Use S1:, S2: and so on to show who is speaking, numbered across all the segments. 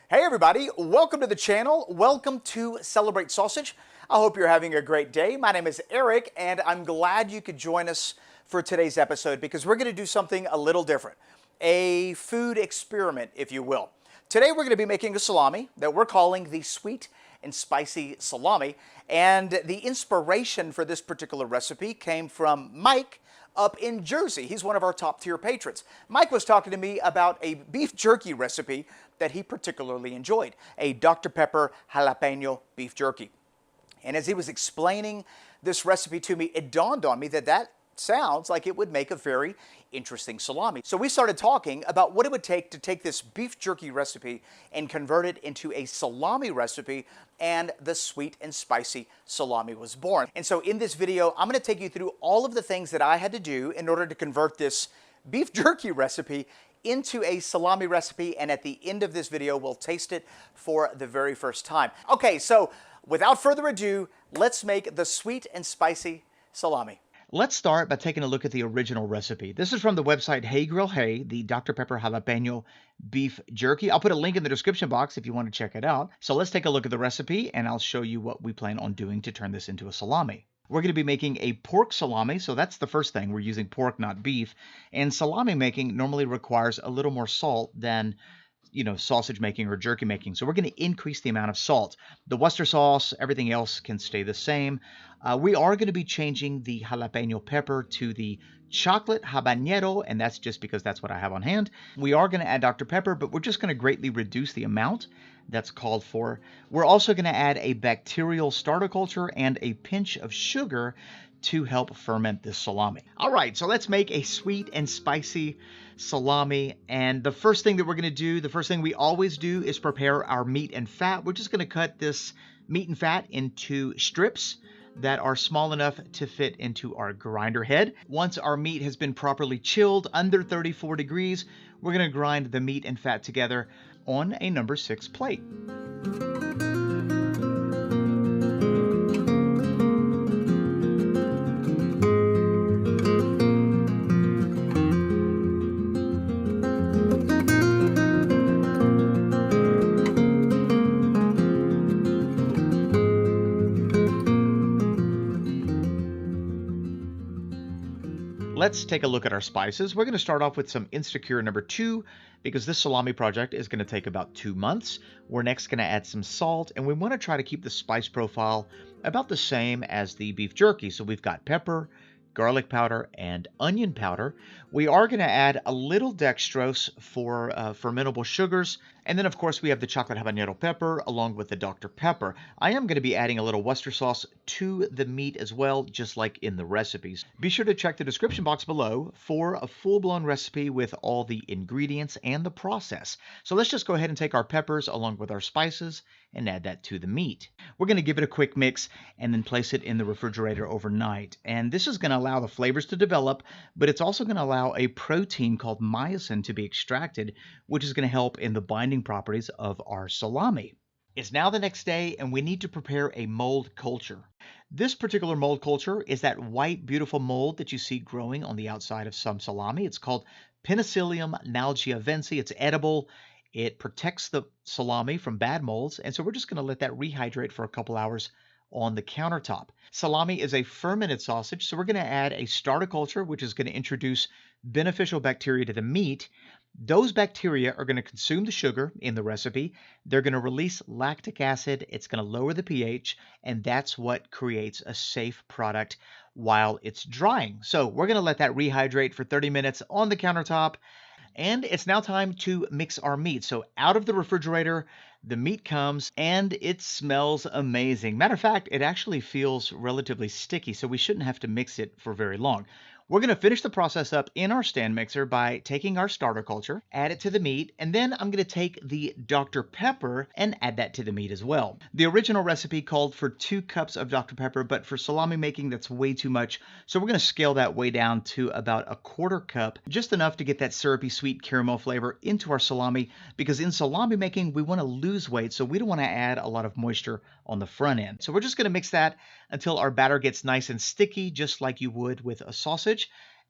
S1: Hey everybody, welcome to the channel. Welcome to Celebrate Sausage. I hope you're having a great day. My name is Eric and I'm glad you could join us for today's episode because we're going to do something a little different. A food experiment, if you will. Today we're going to be making a salami that we're calling the sweet and spicy salami. And the inspiration for this particular recipe came from Mike up in Jersey. He's one of our top tier patrons. Mike was talking to me about a beef jerky recipe that he particularly enjoyed, a Dr. Pepper jalapeno beef jerky. And as he was explaining this recipe to me, it dawned on me that that sounds like it would make a very interesting salami. So we started talking about what it would take to take this beef jerky recipe and convert it into a salami recipe, and the sweet and spicy salami was born. And so in this video, I'm going to take you through all of the things that I had to do in order to convert this beef jerky recipe into a salami recipe, and at the end of this video, we'll taste it for the very first time. Okay, so without further ado, let's make the sweet and spicy salami.
S2: Let's start by taking a look at the original recipe. This is from the website Hey Grill Hey, the Dr. Pepper jalapeno beef jerky. I'll put a link in the description box if you want to check it out. So let's take a look at the recipe and I'll show you what we plan on doing to turn this into a salami. We're going to be making a pork salami, so that's the first thing. We're using pork, not beef. And salami making normally requires a little more salt than sausage making or jerky making. So we're going to increase the amount of salt. The Worcester sauce, everything else can stay the same. We are going to be changing the jalapeno pepper to the chocolate habanero, and that's just because that's what I have on hand. We are going to add Dr. Pepper, but we're just going to greatly reduce the amount that's called for. We're also going to add a bacterial starter culture and a pinch of sugar to help ferment this salami. All right, so let's make a sweet and spicy salami. And the first thing that we're going to do, the first thing we always do, is prepare our meat and fat. We're just going to cut this meat and fat into strips that are small enough to fit into our grinder head. Once our meat has been properly chilled under 34 degrees, we're going to grind the meat and fat together on a number 6 plate. Let's take a look at our spices. We're going to start off with some Instacure number 2 because this salami project is going to take about 2 months. We're next going to add some salt, and we want to try to keep the spice profile about the same as the beef jerky. So we've got pepper, garlic powder, and onion powder. We are going to add a little dextrose for fermentable sugars. And then, of course, we have the chocolate habanero pepper along with the Dr. Pepper. I am going to be adding a little Worcester sauce to the meat as well, just like in the recipes. Be sure to check the description box below for a full-blown recipe with all the ingredients and the process. So let's just go ahead and take our peppers along with our spices and add that to the meat. We're going to give it a quick mix and then place it in the refrigerator overnight. And this is going to allow the flavors to develop, but it's also going to allow a protein called myosin to be extracted, which is going to help in the binding properties of our salami. It's now the next day and we need to prepare a mold culture. This particular mold culture is that white, beautiful mold that you see growing on the outside of some salami. It's called Penicillium nalgiavense. It's edible. It protects the salami from bad molds, and so we're just going to let that rehydrate for a couple hours on the countertop. Salami is a fermented sausage, so we're going to add a starter culture, which is going to introduce beneficial bacteria to the meat. Those bacteria are going to consume the sugar in the recipe. They're going to release lactic acid. It's going to lower the pH, and that's what creates a safe product while it's drying. So we're going to let that rehydrate for 30 minutes on the countertop. And it's now time to mix our meat. So out of the refrigerator, the meat comes and it smells amazing. Matter of fact, it actually feels relatively sticky, so we shouldn't have to mix it for very long. We're going to finish the process up in our stand mixer by taking our starter culture, add it to the meat, and then I'm going to take the Dr. Pepper and add that to the meat as well. The original recipe called for 2 cups of Dr. Pepper, but for salami making, that's way too much. So we're going to scale that way down to about 1/4 cup, just enough to get that syrupy sweet caramel flavor into our salami, because in salami making, we want to lose weight, so we don't want to add a lot of moisture on the front end. So we're just going to mix that until our batter gets nice and sticky, just like you would with a sausage.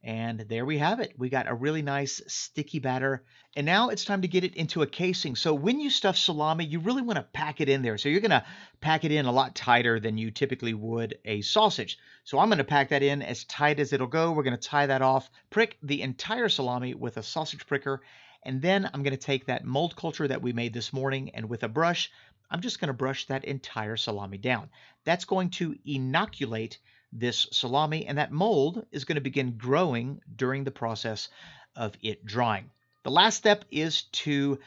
S2: And there we have it. We got a really nice sticky batter. And now it's time to get it into a casing. So when you stuff salami, you really want to pack it in there. So you're going to pack it in a lot tighter than you typically would a sausage. So I'm going to pack that in as tight as it'll go. We're going to tie that off, prick the entire salami with a sausage pricker. And then I'm going to take that mold culture that we made this morning, and with a brush, I'm just going to brush that entire salami down. That's going to inoculate this salami, and that mold is going to begin growing during the process of it drying. The last step is to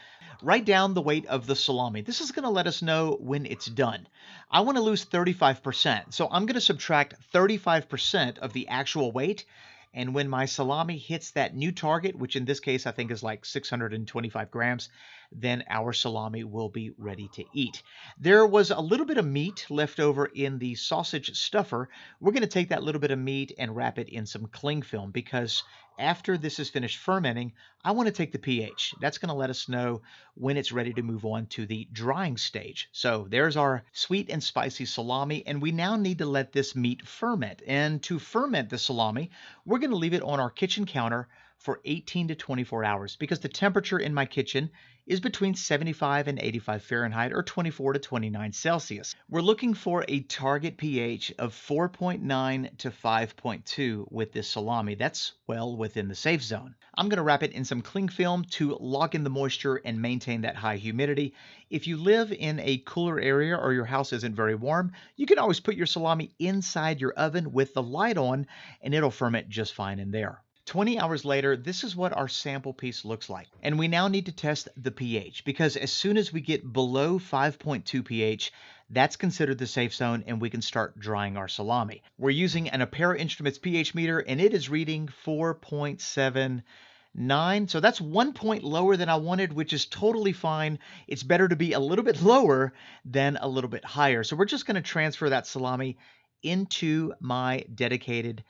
S2: write down the weight of the salami. This is going to let us know when it's done. I want to lose 35%, so I'm going to subtract 35% of the actual weight. And when my salami hits that new target, which in this case I think is like 625 grams, then our salami will be ready to eat. There was a little bit of meat left over in the sausage stuffer. We're going to take that little bit of meat and wrap it in some cling film, because after this is finished fermenting, I want to take the pH. That's going to let us know when it's ready to move on to the drying stage. So there's our sweet and spicy salami, and we now need to let this meat ferment. And to ferment the salami, we're going to leave it on our kitchen counter for 18 to 24 hours, because the temperature in my kitchen is between 75 and 85 Fahrenheit, or 24 to 29 Celsius. We're looking for a target pH of 4.9 to 5.2 with this salami. That's well within the safe zone. I'm going to wrap it in some cling film to lock in the moisture and maintain that high humidity. If you live in a cooler area or your house isn't very warm, you can always put your salami inside your oven with the light on, and it'll ferment just fine in there. 20 hours later, this is what our sample piece looks like. And we now need to test the pH, because as soon as we get below 5.2 pH, that's considered the safe zone, and we can start drying our salami. We're using an Apera Instruments pH meter, and it is reading 4.79. So that's 1 point lower than I wanted, which is totally fine. It's better to be a little bit lower than a little bit higher. So we're just going to transfer that salami into my dedicated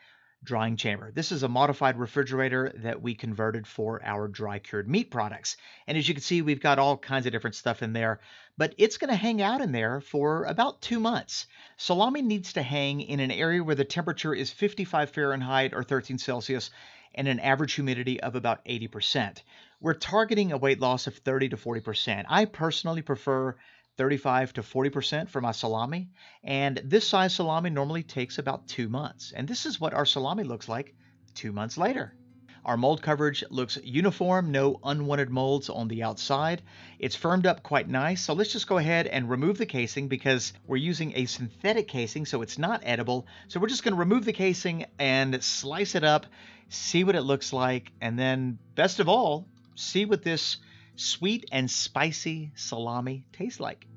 S2: drying chamber. This is a modified refrigerator that we converted for our dry cured meat products. And as you can see, we've got all kinds of different stuff in there, but it's going to hang out in there for about 2 months. Salami needs to hang in an area where the temperature is 55 Fahrenheit or 13 Celsius and an average humidity of about 80%. We're targeting a weight loss of 30 to 40%. I personally prefer 35 to 40% for my salami, and this size salami normally takes about 2 months. And this is what our salami looks like 2 months later. Our mold coverage looks uniform, no unwanted molds on the outside. It's firmed up quite nice, so let's just go ahead and remove the casing, because we're using a synthetic casing, so it's not edible. So we're just going to remove the casing and slice it up, see what it looks like, and then best of all, see what this sweet and spicy salami tastes like.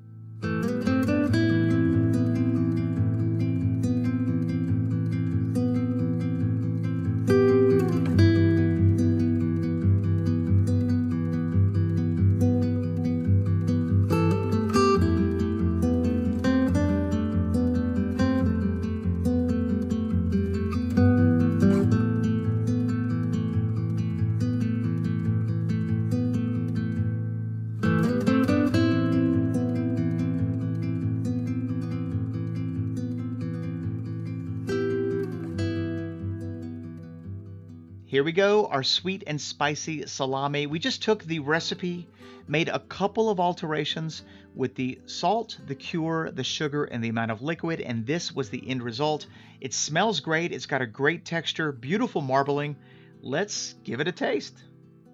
S2: Here we go, our sweet and spicy salami. We just took the recipe, made a couple of alterations with the salt, the cure, the sugar, and the amount of liquid, and this was the end result. It smells great. It's got a great texture, beautiful marbling. Let's give it a taste.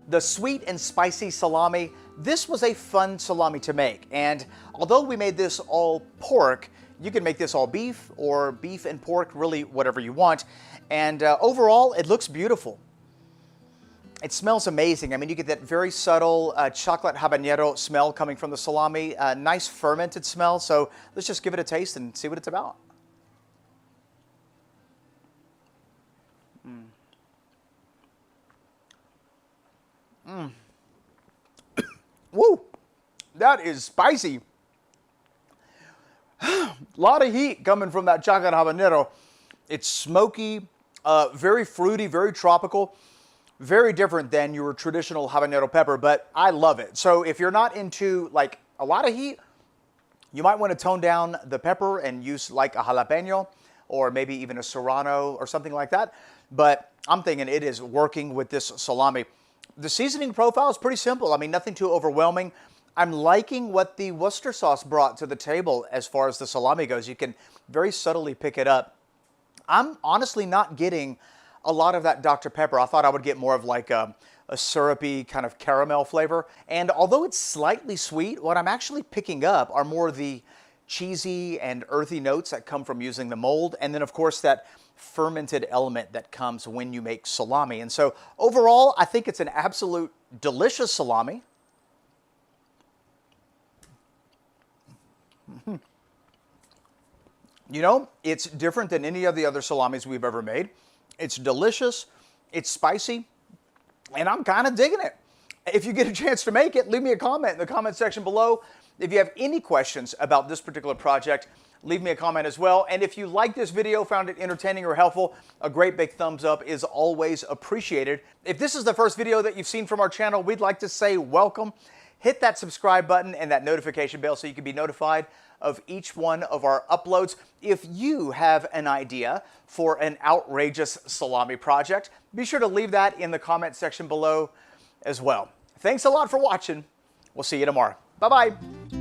S1: The sweet and spicy salami, this was a fun salami to make. And although we made this all pork, you can make this all beef or beef and pork, really whatever you want. And overall, it looks beautiful. It smells amazing. I mean, you get that very subtle chocolate habanero smell coming from the salami, nice fermented smell. So let's just give it a taste and see what it's about. Woo! That is spicy. A lot of heat coming from that chocolate habanero. It's smoky, very fruity, very tropical. Very different than your traditional habanero pepper, but I love it. So if you're not into like a lot of heat, you might want to tone down the pepper and use like a jalapeno or maybe even a Serrano or something like that. But I'm thinking it is working with this salami. The seasoning profile is pretty simple. I mean, nothing too overwhelming. I'm liking what the Worcester sauce brought to the table as far as the salami goes. You can very subtly pick it up. I'm honestly not getting a lot of that Dr. Pepper. I thought I would get more of like a syrupy kind of caramel flavor. And although it's slightly sweet, what I'm actually picking up are more the cheesy and earthy notes that come from using the mold. And then of course that fermented element that comes when you make salami. And so overall, I think it's an absolute delicious salami. You know, it's different than any of the other salamis we've ever made. It's delicious, it's spicy, and I'm kind of digging it. If you get a chance to make it, leave me a comment in the comment section below. If you have any questions about this particular project, leave me a comment as well. And if you like this video, found it entertaining or helpful, a great big thumbs up is always appreciated. If this is the first video that you've seen from our channel, we'd like to say welcome. Hit that subscribe button and that notification bell so you can be notified of each one of our uploads. If you have an idea for an outrageous salami project, be sure to leave that in the comment section below as well. Thanks a lot for watching. We'll see you tomorrow. Bye-bye.